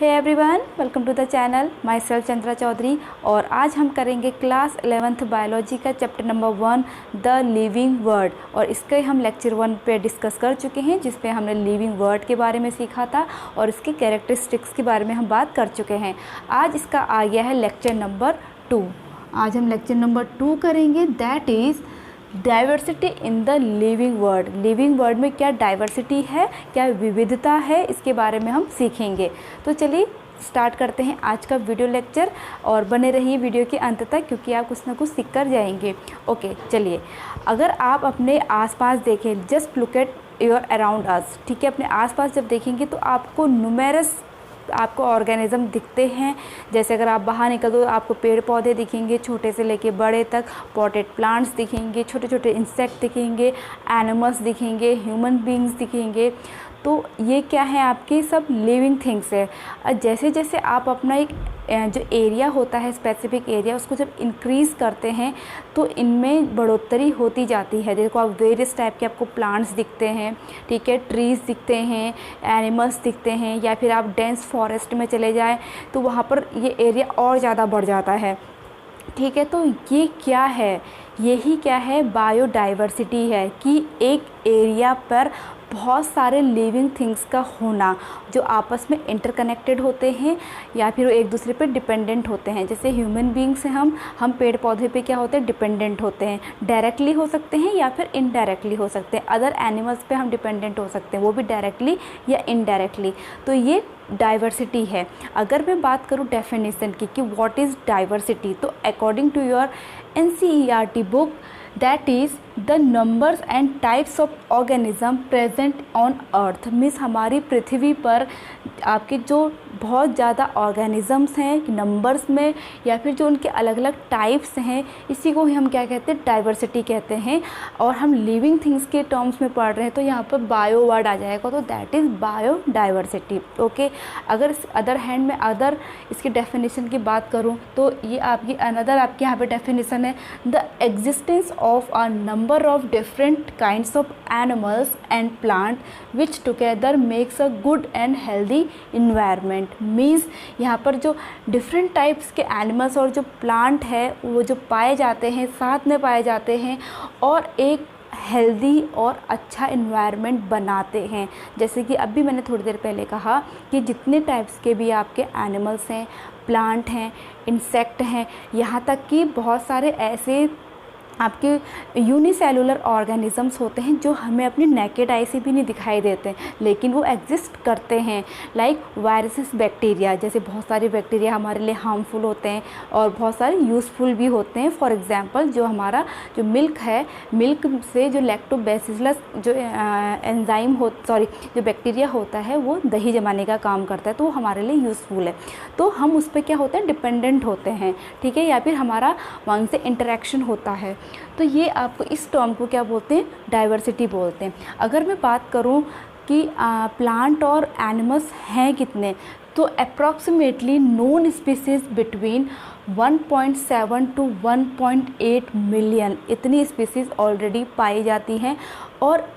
Hey everyone, welcome to the channel. Myself Chandra Chaudhary. और आज हम करेंगे क्लास 11th बायोलॉजी का chapter number 1 the living world. और इसके हम लेक्चर 1 पे डिस्कस कर चुके हैं, जिस पे हमने लिविंग वर्ड के बारे में सीखा था और इसके कैरेक्टरिस्टिक्स के बारे में हम बात कर चुके हैं। आज इसका आ गया है लेक्चर नंबर 2। आज हम लेक्चर नंबर 2 करेंगे, that is diversity in the living word. Living word में क्या डाइवर्सिटी है, क्या विविधता है, इसके बारे में हम सीखेंगे। तो चलिए स्टार्ट करते हैं आज का वीडियो लेक्चर और बने रहिए वीडियो के अंत तक, क्योंकि आप कुछ ना कुछ सीख कर जाएंगे। ओके चलिए, अगर आप अपने आसपास देखें, just look at your around us, ठीक है। अपने आसपास जब देखेंगे तो आपको न्यूमेरस आपको ऑर्गेनिज्म दिखते हैं। जैसे अगर आप बाहर निकल तो आपको पेड़ पौधे दिखेंगे, छोटे से लेके बड़े तक, पॉटेड प्लांट्स दिखेंगे, छोटे छोटे इंसेक्ट दिखेंगे, एनिमल्स दिखेंगे, ह्यूमन बींग्स दिखेंगे। तो ये क्या है, आपके सब लिविंग थिंग्स है। और जैसे जैसे आप अपना एक जो एरिया होता है, स्पेसिफिक एरिया, उसको जब इंक्रीज़ करते हैं तो इनमें बढ़ोतरी होती जाती है। देखो आप वेरियस टाइप के आपको प्लांट्स दिखते हैं, ठीक है, ट्रीज़ दिखते हैं, एनिमल्स दिखते हैं, या फिर आप डेंस फॉरेस्ट में चले जाएं तो वहाँ पर ये एरिया और ज़्यादा बढ़ जाता है, ठीक है। तो ये क्या है, यही क्या है, बायोडाइवर्सिटी है कि एक एरिया पर बहुत सारे लिविंग थिंग्स का होना जो आपस में इंटरकनेक्टेड होते हैं या फिर एक दूसरे पे डिपेंडेंट होते हैं। जैसे ह्यूमन बींग्स हैं, हम पेड़ पौधे पे क्या होते हैं, डिपेंडेंट होते हैं। डायरेक्टली हो सकते हैं या फिर इनडायरेक्टली हो सकते हैं। अदर एनिमल्स पे हम डिपेंडेंट हो सकते हैं, वो भी डायरेक्टली या इनडायरेक्टली। तो ये डाइवर्सिटी है। अगर मैं बात करूँ डेफिनेशन की कि व्हाट इज़ डाइवर्सिटी, तो according to your NCERT book, that is the numbers and types of organism present on earth. Means हमारी पृथ्वी पर आपके जो बहुत ज़्यादा ऑर्गेनिजम्स हैं नंबर्स में, या फिर जो उनके अलग अलग टाइप्स हैं, इसी को ही हम क्या कहते हैं, डाइवर्सिटी कहते हैं। और हम लिविंग थिंग्स के टर्म्स में पढ़ रहे हैं तो यहाँ पर बायो वर्ड आ जाएगा, तो दैट इज़ बायोडाइवर्सिटी। ओके, अगर अदर हैंड में अदर इसकी डेफिनेशन की बात करूँ तो ये आपकी अनदर आपके यहाँ पे डेफिनेशन है, the existence of a number of different kinds of animals and plant which together makes a good and healthy environment. Means यहाँ पर जो डिफरेंट टाइप्स के एनिमल्स और जो प्लांट है वो जो पाए जाते हैं, साथ में पाए जाते हैं और एक हेल्दी और अच्छा इन्वायरमेंट बनाते हैं। जैसे कि अभी मैंने थोड़ी देर पहले कहा कि जितने टाइप्स के भी आपके एनिमल्स हैं, प्लांट हैं, इंसेक्ट हैं, यहाँ तक कि बहुत सारे ऐसे आपके यूनिसेलुलर ऑर्गेनिजम्स होते हैं जो हमें अपनी नेकेड आई से भी नहीं दिखाई देते, लेकिन वो एग्जिस्ट करते हैं। लाइक वायरसेस, बैक्टीरिया, जैसे बहुत सारे बैक्टीरिया हमारे लिए हार्मफुल होते हैं और बहुत सारे यूज़फुल भी होते हैं। फॉर एग्जांपल जो हमारा जो मिल्क है, मिल्क से जो लैक्टोबैसिलस जो एंजाइम जो बैक्टीरिया होता है वो दही जमाने का काम करता है, तो वो हमारे लिए यूज़फुल है। तो हम उस पर क्या होते हैं, डिपेंडेंट होते हैं, ठीक है, या फिर हमारा वहाँ से इंटरेक्शन होता है। तो ये आपको इस टर्म को क्या बोलते हैं, डाइवर्सिटी बोलते हैं। अगर मैं बात करूं कि प्लांट और एनिमल्स हैं कितने, तो approximately known species between 1.7 to 1.8 million इतनी स्पीसीज़ ऑलरेडी पाई जाती हैं। और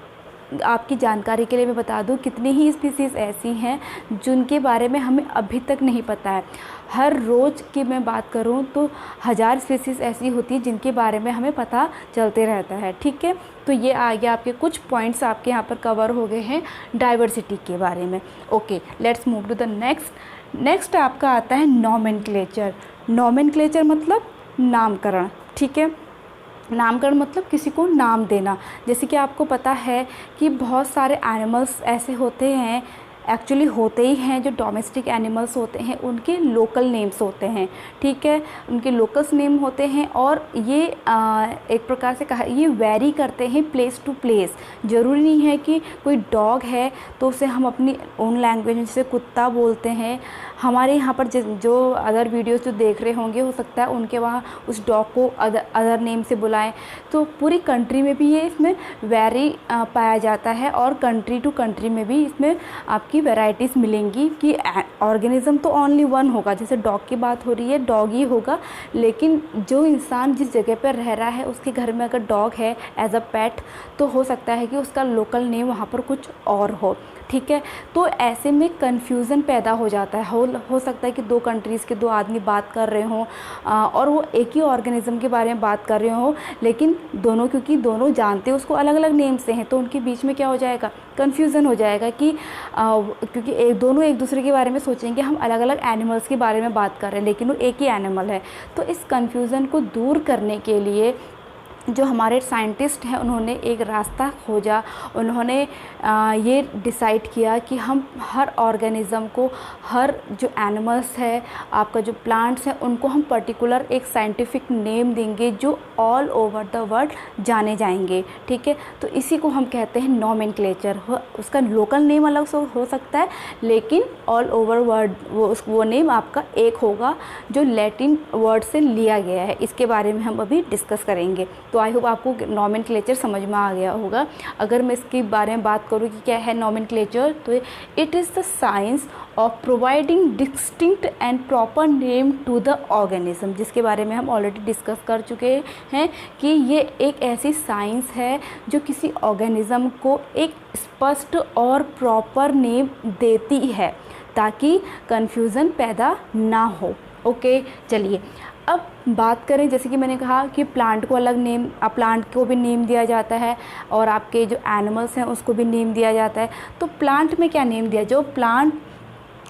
आपकी जानकारी के लिए मैं बता दूं कितनी ही स्पीसीज़ ऐसी हैं जिनके बारे में हमें अभी तक नहीं पता है। हर रोज़ की मैं बात करूं तो 1000 स्पीसीज़ ऐसी होती है जिनके बारे में हमें पता चलते रहता है, ठीक है। तो ये आ गया आपके कुछ पॉइंट्स आपके यहाँ पर कवर हो गए हैं डाइवर्सिटी के बारे में। Okay, let's move to the next आपका आता है नॉमेनक्लेचर। नॉमेनक्लेचर मतलब नामकरण, ठीक है। नामकरण मतलब किसी को नाम देना। जैसे कि आपको पता है कि बहुत सारे एनिमल्स ऐसे होते हैं, एक्चुअली होते ही हैं, जो डोमेस्टिक एनिमल्स होते हैं उनके लोकल नेम्स होते हैं, ठीक है, उनके लोकल्स नेम होते हैं। और ये एक प्रकार से कहा, ये वेरी करते हैं प्लेस टू प्लेस। ज़रूरी नहीं है कि कोई डॉग है तो उसे हम अपनी ओन लैंग्वेज में, जैसे कुत्ता बोलते हैं, हमारे यहाँ पर जो अदर वीडियोस जो देख रहे होंगे, हो सकता है उनके वहाँ उस डॉग को अदर नेम से बुलाएं। तो पूरी कंट्री में भी ये इसमें वेरी पाया जाता है, और कंट्री टू कंट्री में भी इसमें आपकी वैरायटीज़ मिलेंगी कि ऑर्गेनिज्म तो ओनली वन होगा। जैसे डॉग की बात हो रही है, डॉग ही होगा, लेकिन जो इंसान जिस जगह पर रह रहा है उसके घर में अगर डॉग है एज अ पेट, तो हो सकता है कि उसका लोकल नेम वहाँ पर कुछ और हो। ठीक है। तो ऐसे में कन्फ्यूज़न पैदा हो जाता है। हो सकता है कि दो कंट्रीज़ के दो आदमी बात कर रहे हों और वो एक ही ऑर्गेनिज्म के बारे में बात कर रहे हों, लेकिन दोनों, क्योंकि दोनों जानते हैं उसको अलग अलग नेम से हैं, तो उनके बीच में क्या हो जाएगा, कन्फ्यूज़न हो जाएगा कि क्योंकि दोनों एक दूसरे के बारे में सोचेंगे हम अलग अलग एनिमल्स के बारे में बात कर रहे हैं, लेकिन वो एक ही एनिमल है। तो इस कन्फ्यूज़न को दूर करने के लिए जो हमारे साइंटिस्ट हैं उन्होंने एक रास्ता खोजा। उन्होंने ये डिसाइड किया कि हम हर ऑर्गेनिज़म को, हर जो एनिमल्स है, आपका जो प्लांट्स हैं, उनको हम पर्टिकुलर एक साइंटिफिक नेम देंगे जो ऑल ओवर द वर्ल्ड जाने जाएंगे। ठीक है, तो इसी को हम कहते हैं नोमेनक्लेचर। उसका लोकल नेम अलग से हो सकता है, लेकिन ऑल ओवर वर्ल्ड वो नेम आपका एक होगा जो लैटिन वर्ड से लिया गया है। इसके बारे में हम अभी डिस्कस करेंगे। तो आई होप आपको नोमेनक्लेचर समझ में आ गया होगा। अगर मैं इसके बारे में बात करूँ कि क्या है नोमेनक्लेचर, तो it is the science of providing distinct and proper name to the organism, जिसके बारे में हम ऑलरेडी डिस्कस कर चुके हैं कि ये एक ऐसी साइंस है जो किसी ऑर्गेनिज्म को एक स्पष्ट और प्रॉपर नेम देती है ताकि कन्फ्यूज़न पैदा ना हो। ओके, चलिए अब बात करें, जैसे कि मैंने कहा कि प्लांट को अलग नेम, प्लांट को भी नेम दिया जाता है और आपके जो एनिमल्स हैं उसको भी नेम दिया जाता है। तो प्लांट में क्या नेम दिया, जो प्लांट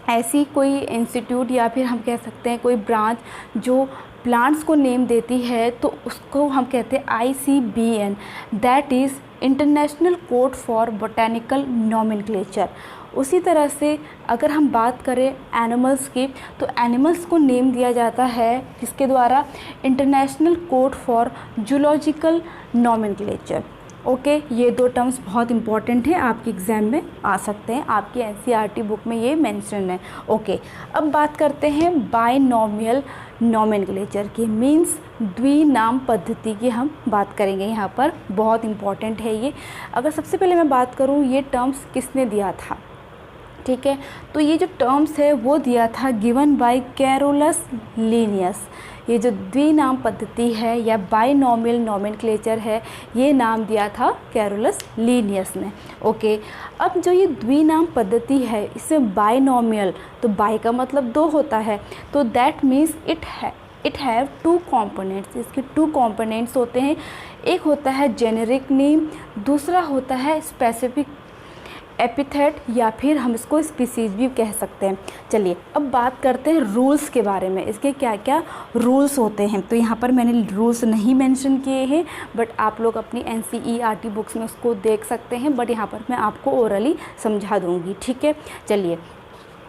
ऐसी कोई इंस्टीट्यूट या फिर हम कह सकते हैं कोई ब्रांच जो प्लांट्स को नेम देती है, तो उसको हम कहते हैं ICBN, that is international code for botanical nomenclature. उसी तरह से अगर हम बात करें एनिमल्स की, तो एनिमल्स को नेम दिया जाता है किसके द्वारा, international code for zoological nomenclature. Okay, ये दो टर्म्स बहुत इंपॉर्टेंट है, आपके एग्ज़ाम में आ सकते हैं, आपकी NCERT बुक में ये मेंशन है। ओके, अब बात करते हैं बायनॉमियल नोमेनक्लेचर की, मींस द्विनाम पद्धति की हम बात करेंगे यहाँ पर। बहुत इंपॉर्टेंट है ये। अगर सबसे पहले मैं बात करूँ ये टर्म्स किसने दिया था, ठीक है, तो ये जो टर्म्स है वो दिया था गिवन बाय कैरोलस लिनियस। ये जो द्विनाम पद्धति है या बायनॉमियल नोमेनक्लेचर है, ये नाम दिया था कैरोलस लिनियस ने। ओके, अब जो ये द्विनाम पद्धति है इसमें बायनॉमियल, तो बाय का मतलब दो होता है, तो that means it have two components. इसके टू कॉम्पोनेंट्स होते हैं, एक होता है जेनेरिक नेम, दूसरा होता है स्पेसिफिक एपिथेट या फिर हम इसको स्पीसीज भी कह सकते हैं। चलिए अब बात करते हैं रूल्स के बारे में, इसके क्या क्या रूल्स होते हैं। तो यहाँ पर मैंने रूल्स नहीं मेंशन किए हैं, बट आप लोग अपनी NCERT बुक्स में उसको देख सकते हैं, बट यहाँ पर मैं आपको ओरली समझा दूँगी। ठीक है, चलिए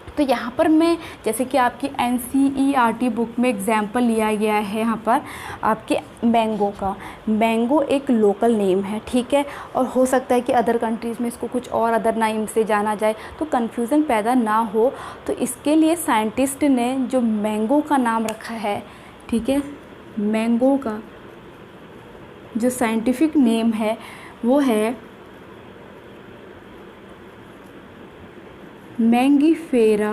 तो यहाँ पर मैं, जैसे कि आपकी NCERT बुक में एग्जाम्पल लिया गया है यहाँ पर आपके मैंगो का। मैंगो एक लोकल नेम है, ठीक है, और हो सकता है कि अदर कंट्रीज़ में इसको कुछ और अदर नेम से जाना जाए, तो कन्फ्यूज़न पैदा ना हो, तो इसके लिए साइंटिस्ट ने जो मैंगो का नाम रखा है, ठीक है, मैंगो का जो साइंटिफिक नेम है वो है Mangifera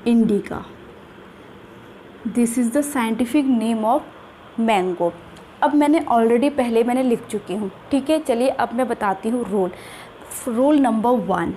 indica. This is the scientific name of mango. अब मैंने ऑलरेडी पहले मैंने लिख चुकी हूँ, ठीक है। चलिए अब मैं बताती हूँ रूल नंबर 1।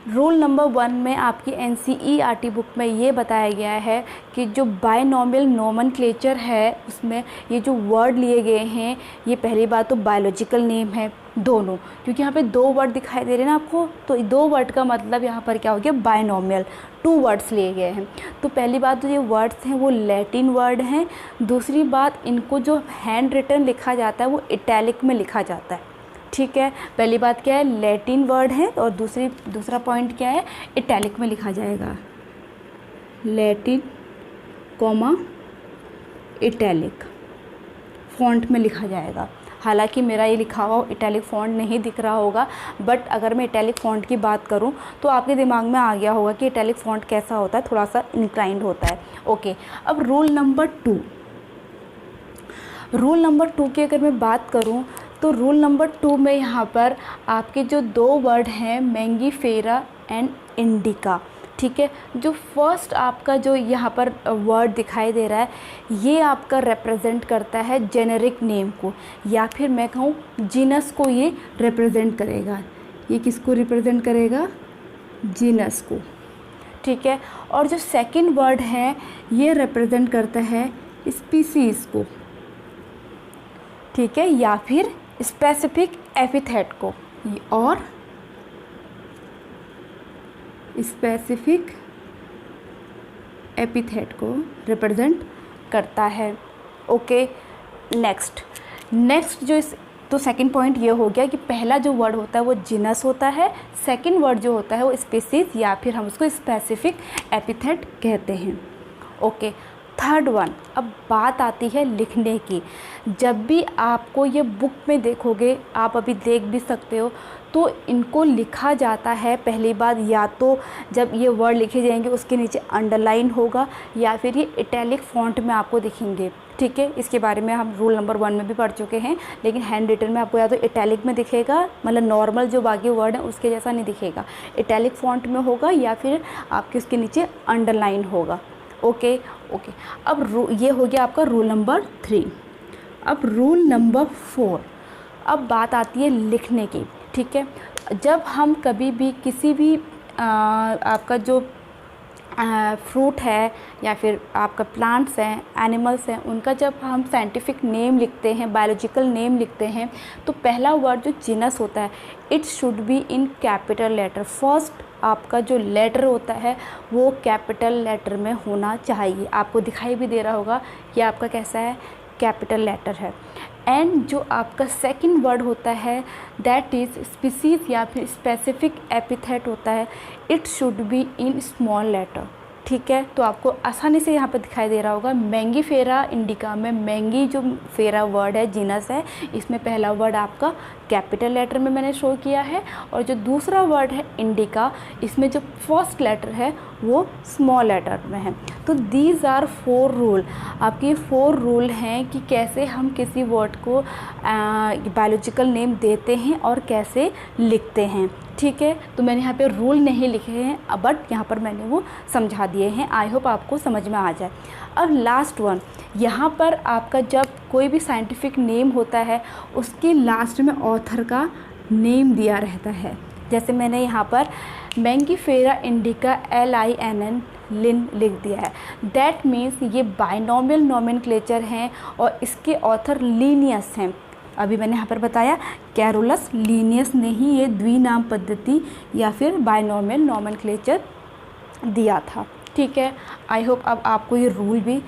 रूल नंबर 1 में आपकी NCERT बुक में ये बताया गया है कि जो बायनॉमियल नोमेनक्लेचर है उसमें ये जो वर्ड लिए गए हैं, ये पहली बात तो बायोलॉजिकल नेम है दोनों, क्योंकि यहाँ पे दो वर्ड दिखाई दे रहे हैं ना आपको, तो दो वर्ड का मतलब यहाँ पर क्या हो गया, बायनॉमियल, 2 वर्ड्स लिए गए हैं। तो पहली बात तो ये वर्ड्स हैं वो लैटिन वर्ड हैं। दूसरी बात, इनको जो हैंड रिटन लिखा जाता है वो इटैलिक में लिखा जाता है, ठीक है। पहली बात क्या है, लैटिन वर्ड है, और दूसरा पॉइंट क्या है, इटैलिक में लिखा जाएगा, लैटिन कॉमा इटैलिक फॉन्ट में लिखा जाएगा। हालांकि मेरा ये लिखा हुआ इटैलिक फॉन्ट नहीं दिख रहा होगा, बट अगर मैं इटैलिक फॉन्ट की बात करूं तो आपके दिमाग में आ गया होगा कि इटैलिक फॉन्ट कैसा होता है, थोड़ा सा इंक्लाइंड होता है। ओके, अब रूल नंबर 2 की अगर मैं बात करूं तो रूल नंबर 2 में यहाँ पर आपके जो 2 वर्ड हैं मैंगीफेरा एंड इंडिका, ठीक है। जो फर्स्ट आपका जो यहाँ पर वर्ड दिखाई दे रहा है, ये आपका रिप्रेजेंट करता है जेनेरिक नेम को, या फिर मैं कहूँ जीनस को ये रिप्रेजेंट करेगा। ये किसको रिप्रेजेंट करेगा? जीनस को, ठीक है। और जो सेकंड वर्ड है ये रिप्रेजेंट करता है स्पीसीज़ को, ठीक है, या फिर स्पेसिफिक एपिथेट को, और स्पेसिफिक एपिथेट को रिप्रेजेंट करता है। ओके, नेक्स्ट जो इस तो सेकंड पॉइंट ये हो गया कि पहला जो वर्ड होता है वो जीनस होता है, सेकंड वर्ड जो होता है वो स्पीसीज या फिर हम उसको स्पेसिफिक एपिथेट कहते हैं। ओके, थर्ड वन, अब बात आती है लिखने की। जब भी आपको ये बुक में देखोगे, आप अभी देख भी सकते हो, तो इनको लिखा जाता है पहली बात, या तो जब ये वर्ड लिखे जाएंगे उसके नीचे अंडरलाइन होगा या फिर ये इटैलिक फॉन्ट में आपको दिखेंगे, ठीक है। इसके बारे में हम रूल नंबर 1 में भी पढ़ चुके हैं, लेकिन हैंड रिटन में आपको या तो इटैलिक में दिखेगा, मतलब नॉर्मल जो बाकी वर्ड है उसके जैसा नहीं दिखेगा, इटैलिक फॉन्ट में होगा या फिर आपके उसके नीचे अंडरलाइन होगा। ओके, अब ये हो गया आपका रूल नंबर 3। अब रूल नंबर 4, अब बात आती है लिखने की, ठीक है। जब हम कभी भी किसी भी आपका जो फ्रूट है या फिर आपका प्लांट्स हैं, एनिमल्स हैं, उनका जब हम साइंटिफिक नेम लिखते हैं, बायोलॉजिकल नेम लिखते हैं, तो पहला वर्ड जो जीनस होता है, it should be in capital letter. First आपका जो लेटर होता है वो कैपिटल लेटर में होना चाहिए। आपको दिखाई भी दे रहा होगा कि आपका कैसा है, कैपिटल लेटर है। एंड जो आपका सेकंड वर्ड होता है दैट इज़ स्पीसीज या फिर स्पेसिफिक एपिथेट होता है, it should be in small letter, ठीक है। तो आपको आसानी से यहाँ पर दिखाई दे रहा होगा, मैंगीफेरा इंडिका में मैंगी जो फेरा वर्ड है, जीनस है, इसमें पहला वर्ड आपका कैपिटल लेटर में मैंने शो किया है, और जो दूसरा वर्ड है इंडिका, इसमें जो फर्स्ट लेटर है वो स्मॉल लेटर में है। तो दीज आर 4 रूल, आपके 4 रूल हैं कि कैसे हम किसी वर्ड को बायोलॉजिकल नेम देते हैं और कैसे लिखते हैं, ठीक है। तो मैंने यहाँ पे रूल नहीं लिखे हैं, बट यहाँ पर मैंने वो समझा दिए हैं। आई होप आपको समझ में आ जाए। अब लास्ट वन, यहाँ पर आपका जब कोई भी साइंटिफिक नेम होता है उसके लास्ट में ऑथर का नेम दिया रहता है। जैसे मैंने यहाँ पर मैंगीफेरा इंडिका LINN लिन लिख दिया है, दैट मीन्स ये बाइनोमियल नोमेनक्लेचर हैं और इसके ऑथर लीनियस हैं। अभी मैंने यहाँ पर बताया कैरोलस लीनियस ने ही ये द्विनाम पद्धति या फिर बाइनोमियल नोमेनक्लेचर दिया था, ठीक है। आई होप अब आपको ये रूल भी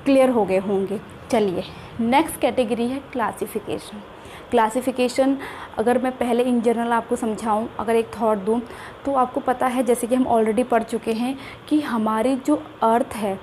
क्लियर हो गए होंगे। चलिए, नेक्स्ट कैटेगरी है क्लासिफिकेशन। अगर मैं पहले इन जनरल आपको समझाऊं, अगर एक थॉट दूं, तो आपको पता है, जैसे कि हम ऑलरेडी पढ़ चुके हैं, कि हमारी जो अर्थ है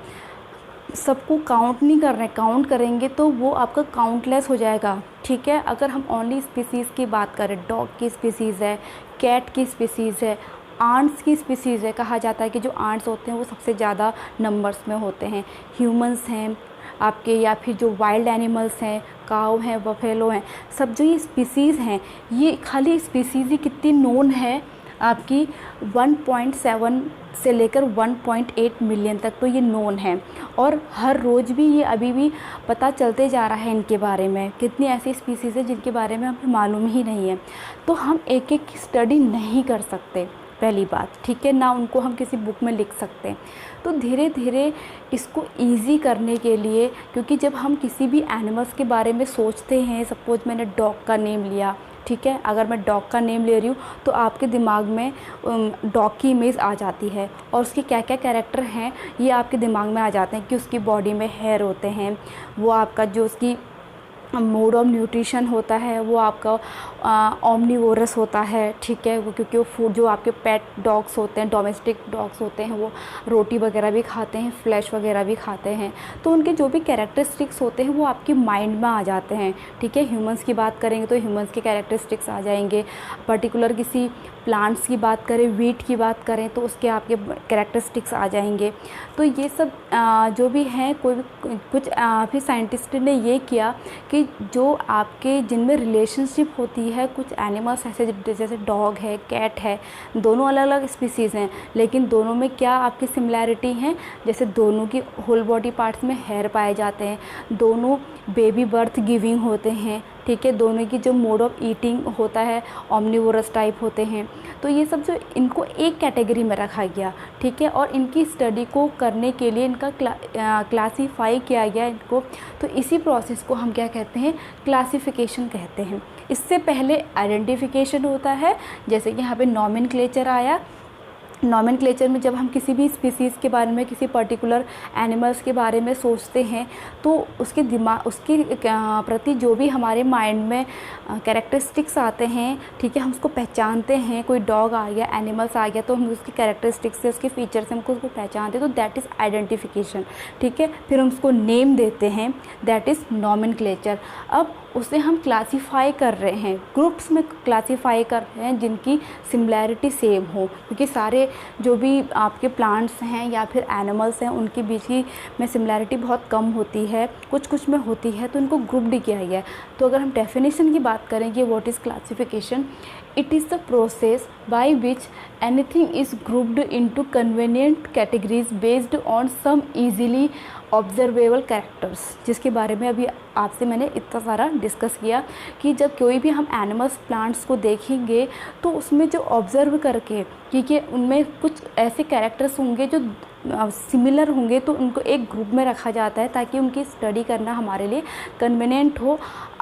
सबको काउंट नहीं कर रहे हैं, काउंट करेंगे तो वो आपका काउंटलेस हो जाएगा, ठीक है। अगर हम ओनली स्पीसीज़ की बात करें, डॉग की स्पीसीज़ है, कैट की स्पीसीज़ है, आंट्स की स्पीसीज़ है, कहा जाता है कि जो आंट्स होते हैं वो सबसे ज़्यादा नंबर्स में होते हैं, ह्यूमंस हैं आपके, या फिर जो वाइल्ड एनिमल्स हैं, काऊ हैं, बफेलो हैं, सब जो ये स्पीसीज़ हैं, ये खाली स्पीसीज़ ही कितनी नोन है आपकी 1.7 से लेकर 1.8 मिलियन तक, तो ये नोन है। और हर रोज़ भी ये अभी भी पता चलते जा रहा है इनके बारे में, कितनी ऐसी स्पीसीज़ है जिनके बारे में हमें मालूम ही नहीं है। तो हम एक एक की स्टडी नहीं कर सकते, पहली बात, ठीक है, ना उनको हम किसी बुक में लिख सकते। तो धीरे धीरे इसको इजी करने के लिए, क्योंकि जब हम किसी भी एनिमल्स के बारे में सोचते हैं, सपोज मैंने डॉग का नेम लिया, ठीक है, अगर मैं डॉग का नेम ले रही हूँ तो आपके दिमाग में डॉग की इमेज आ जाती है और उसके क्या क्या कैरेक्टर हैं ये आपके दिमाग में आ जाते हैं, कि उसकी बॉडी में हेयर होते हैं, वो आपका जो उसकी मोड ऑफ न्यूट्रिशन होता है वो आपका ओमनीवोरस होता है, ठीक है, वो क्योंकि वो फूड जो आपके पेट डॉग्स होते हैं, डोमेस्टिक डॉग्स होते हैं, वो रोटी वगैरह भी खाते हैं, फ्लैश वगैरह भी खाते हैं। तो उनके जो भी कैरेक्टरिस्टिक्स होते हैं वो आपके माइंड में आ जाते हैं, ठीक है। ह्यूमंस की बात करेंगे तो ह्यूमंस के कैरेक्टरिस्टिक्स आ जाएंगे, पर्टिकुलर किसी प्लांट्स की बात करें, वीट की बात करें तो उसके आपके कैरेक्टरिस्टिक्स आ जाएंगे। तो ये सब जो भी हैं, कुछ फिर साइंटिस्ट ने ये किया कि जो आपके जिनमें रिलेशनशिप होती होती है, कुछ एनिमल्स ऐसे जैसे डॉग है, कैट है, दोनों अलग अलग स्पीसीज़ हैं, लेकिन दोनों में क्या आपकी सिमिलैरिटी हैं, जैसे दोनों की होल बॉडी पार्ट्स में हेयर पाए जाते हैं, दोनों बेबी बर्थ गिविंग होते हैं, ठीक है, दोनों की जो मोड ऑफ ईटिंग होता है ऑमनिवोरस टाइप होते हैं। तो ये सब जो इनको एक कैटेगरी में रखा गया, ठीक है, और इनकी स्टडी को करने के लिए इनका क्लासीफाई किया गया इनको। तो इसी प्रोसेस को हम क्या कहते हैं, क्लासिफिकेशन कहते हैं। इससे पहले आइडेंटिफिकेशन होता है, जैसे कि यहाँ पे नॉमेनक्लेचर आया। नॉमेनक्लेचर में जब हम किसी भी स्पीसीज़ के बारे में, किसी पर्टिकुलर एनिमल्स के बारे में सोचते हैं तो उसके प्रति जो भी हमारे माइंड में कैरेक्टरिस्टिक्स आते हैं, ठीक है, हम उसको पहचानते हैं। कोई डॉग आ गया, एनिमल्स आ गया, तो हम उसकी कैरेक्टरिस्टिक्स से, उसके फीचर से हमको उसको पहचानते हैं, तो दैट इज़ आइडेंटिफिकेशन, ठीक है। फिर हम उसको नेम देते हैं, दैट इज़ नॉमेनक्लेचर। अब उसे हम क्लासीफाई कर रहे हैं, ग्रुप्स में क्लासीफाई कर रहे हैं जिनकी सिमिलैरिटी सेम हो, क्योंकि सारे जो भी आपके प्लांट्स हैं या फिर एनिमल्स हैं उनके बीच की में सिमिलैरिटी बहुत कम होती है, कुछ कुछ में होती है, तो इनको ग्रुप्ड किया गया है। तो अगर हम डेफिनेशन की बात करें कि what is classification, it is the process by which anything is grouped into convenient categories based on some easily observable characters, जिसके बारे में अभी आपसे मैंने इतना सारा डिस्कस किया कि जब कोई भी हम एनिमल्स, प्लांट्स को देखेंगे तो उसमें जो ऑब्ज़र्व करके, क्योंकि उनमें कुछ ऐसे कैरेक्टर्स होंगे जो सिमिलर होंगे, तो उनको एक ग्रुप में रखा जाता है ताकि उनकी स्टडी करना हमारे लिए कन्वीनियंट हो,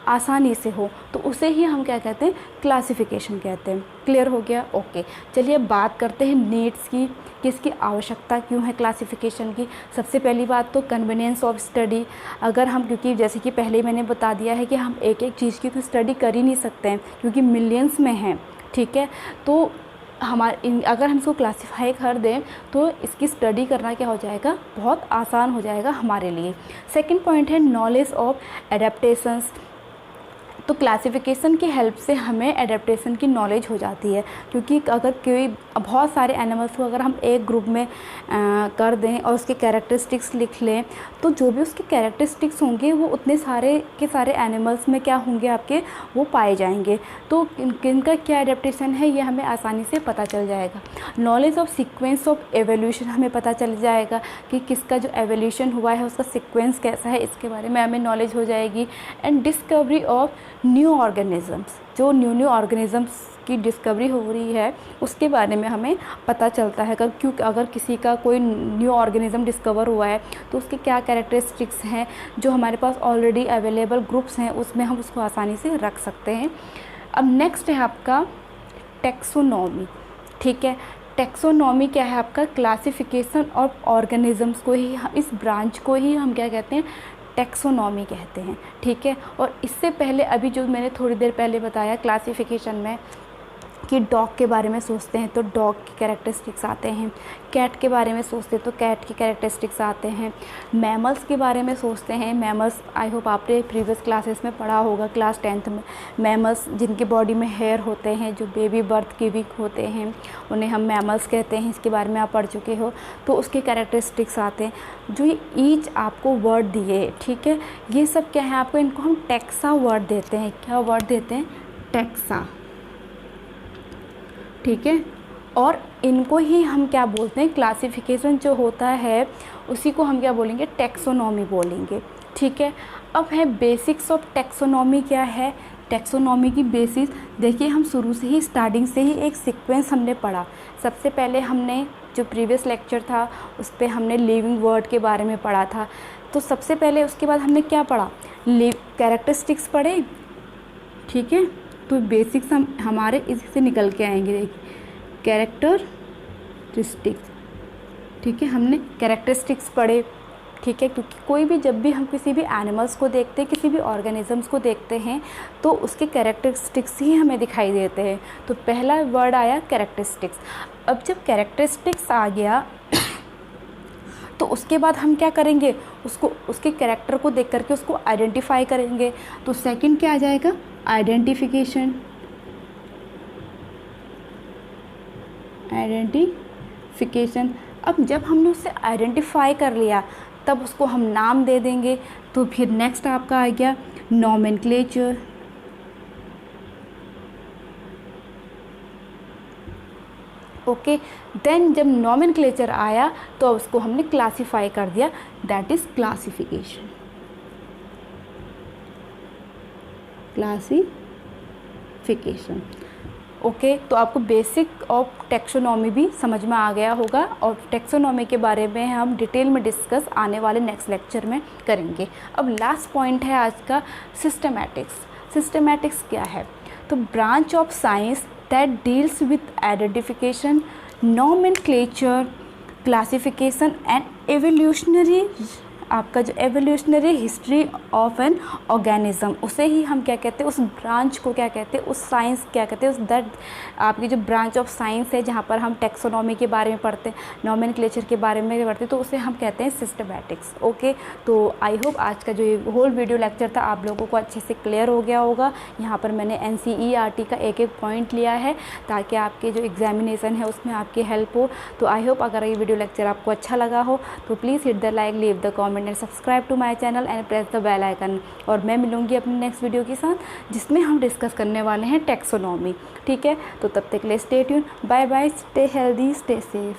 आसानी से हो। तो उसे ही हम क्या कहते हैं, क्लासिफिकेशन कहते हैं। क्लियर हो गया? ओके, चलिए बात करते हैं नीड्स की, कि इसकी आवश्यकता क्यों है क्लासिफिकेशन की। सबसे पहली बात तो कन्वीनियंस ऑफ स्टडी। अगर हम, क्योंकि जैसे कि पहले ही मैंने बता दिया है कि हम एक एक चीज़ की तो स्टडी कर ही नहीं सकते हैं क्योंकि मिलियंस में हैं, ठीक है। तो अगर हम इसको क्लासीफाई कर दें तो इसकी स्टडी करना क्या हो जाएगा, बहुत आसान हो जाएगा हमारे लिए। सेकंड पॉइंट है नॉलेज ऑफ एडेप्टेशंस। तो क्लासिफिकेशन की हेल्प से हमें एडेप्टेशन की नॉलेज हो जाती है, क्योंकि अगर कोई बहुत सारे एनिमल्स को अगर हम एक ग्रुप में कर दें और उसके कैरेक्टरिस्टिक्स लिख लें, तो जो भी उसके कैरेक्टरिस्टिक्स होंगे वो उतने सारे के सारे एनिमल्स में क्या होंगे, आपके वो पाए जाएंगे। तो किनका क्या एडेप्टेशन है ये हमें आसानी से पता चल जाएगा। Knowledge of sequence of evolution, हमें पता चल जाएगा कि किसका जो एवोल्यूशन हुआ है उसका सीक्वेंस कैसा है, इसके बारे में हमें नॉलेज हो जाएगी। And discovery of new organisms, जो न्यू ऑर्गेनिज़म्स की डिस्कवरी हो रही है उसके बारे में हमें पता चलता है। क्योंकि अगर किसी का कोई न्यू ऑर्गेनिज़म डिस्कवर हुआ है तो उसके क्या कैरेक्टरिस्टिक्स हैं, जो हमारे पास ऑलरेडी अवेलेबल ग्रुप्स हैं उसमें हम उसको आसानी से रख सकते हैं। अब नेक्स्ट है आपका टैक्सोनॉमी, ठीक है। टैक्सोनॉमी क्या है आपका, क्लासिफिकेशन ऑफ ऑर्गेनिज़म्स को ही, इस ब्रांच को ही हम क्या कहते हैं, टैक्सोनॉमी कहते हैं, ठीक है। और इससे पहले अभी जो मैंने थोड़ी देर पहले बताया क्लासिफिकेशन में कि डॉग के बारे में सोचते हैं तो डॉग की कैरेक्टरिस्टिक्स आते हैं, कैट के बारे में सोचते हैं तो कैट की कैरेक्टरिस्टिक्स आते हैं, मैमल्स के बारे में सोचते हैं, मैमल्स आई होप आपने प्रीवियस क्लासेस में पढ़ा होगा, क्लास 10th में। मैमल्स जिनके बॉडी में हेयर होते हैं, जो बेबी बर्थ गिविंग होते हैं, उन्हें हम मैमल्स कहते हैं, इसके बारे में आप पढ़ चुके हो। तो उसके कैरेक्टरिस्टिक्स आते हैं। जो ये ईच आपको वर्ड दिए, ठीक है, ये सब क्या है आपको, इनको हम टैक्सा वर्ड देते हैं। क्या वर्ड देते हैं, टैक्सा, ठीक है। और इनको ही हम क्या बोलते हैं, क्लासिफिकेशन जो होता है उसी को हम क्या बोलेंगे, टैक्सोनॉमी बोलेंगे, ठीक है। अब है बेसिक्स ऑफ टैक्सोनॉमी। क्या है टैक्सोनॉमी की बेसिस, देखिए हम शुरू से ही, स्टार्टिंग से ही एक सीक्वेंस हमने पढ़ा। सबसे पहले हमने जो प्रीवियस लेक्चर था उस पर हमने लिविंग वर्ड के बारे में पढ़ा था। तो सबसे पहले उसके बाद हमने क्या पढ़ा, कैरेक्टरिस्टिक्स पढ़े, ठीक है। तो बेसिक्स हमारे इससे निकल के आएंगे, देखिए कैरेक्टरिस्टिक्स, ठीक है, हमने कैरेक्टरिस्टिक्स पढ़े, ठीक है। क्योंकि कोई भी, जब भी हम किसी भी एनिमल्स को देखते हैं, किसी भी ऑर्गेनिजम्स को देखते हैं तो उसके कैरेक्टरिस्टिक्स ही हमें दिखाई देते हैं। तो पहला वर्ड आया कैरेक्टरिस्टिक्स। अब जब कैरेक्टरिस्टिक्स आ गया तो उसके बाद हम क्या करेंगे, उसको, उसके कैरेक्टर को देख करके उसको आइडेंटिफाई करेंगे। तो सेकंड क्या आ जाएगा, आइडेंटिफिकेशन, आइडेंटिफिकेशन। अब जब हमने उससे आइडेंटिफाई कर लिया तब उसको हम नाम दे देंगे। तो फिर नेक्स्ट आपका आ गया नॉमेनक्लेचर, ओके। देन जब नॉमेनक्लेचर आया तो उसको हमने क्लासीफाई कर दिया, that is classification. Classification, okay. तो आपको बेसिक ऑफ टेक्सोनॉमी भी समझ में आ गया होगा, और टेक्सोनॉमी के बारे में हम डिटेल में डिस्कस आने वाले नेक्स्ट लेक्चर में करेंगे। अब लास्ट पॉइंट है आज का, सिस्टमैटिक्स। सिस्टमैटिक्स क्या है? तो branch of science that deals with identification, nomenclature, classification and evolutionary, आपका जो evolutionary history of an organism, उसे ही हम क्या कहते हैं, उस ब्रांच को क्या कहते हैं, उस साइंस क्या कहते हैं, उस दैट आपकी जो ब्रांच ऑफ साइंस है जहाँ पर हम टेक्सोनॉमी के बारे में पढ़ते हैं, नॉमेनक्लेचर के बारे में पढ़ते हैं, तो उसे हम कहते हैं सिस्टमैटिक्स। ओके, तो आई होप आज का जो ये होल वीडियो लेक्चर था आप लोगों को अच्छे से क्लियर हो गया होगा। यहाँ पर मैंने NCERT का एक एक पॉइंट लिया है ताकि आपके जो एग्जामिनेशन है उसमें आपकी हेल्प हो। तो आई होप अगर ये वीडियो लेक्चर आपको अच्छा लगा हो तो please hit the like, leave the comment and subscribe to my channel and press the bell icon. और मैं मिलूंगी अपने नेक्स्ट वीडियो के साथ जिसमें हम डिस्कस करने वाले हैं टेक्सोनॉमी। ठीक है, तो तब तक के लिए stay tune, bye bye, stay healthy, stay safe.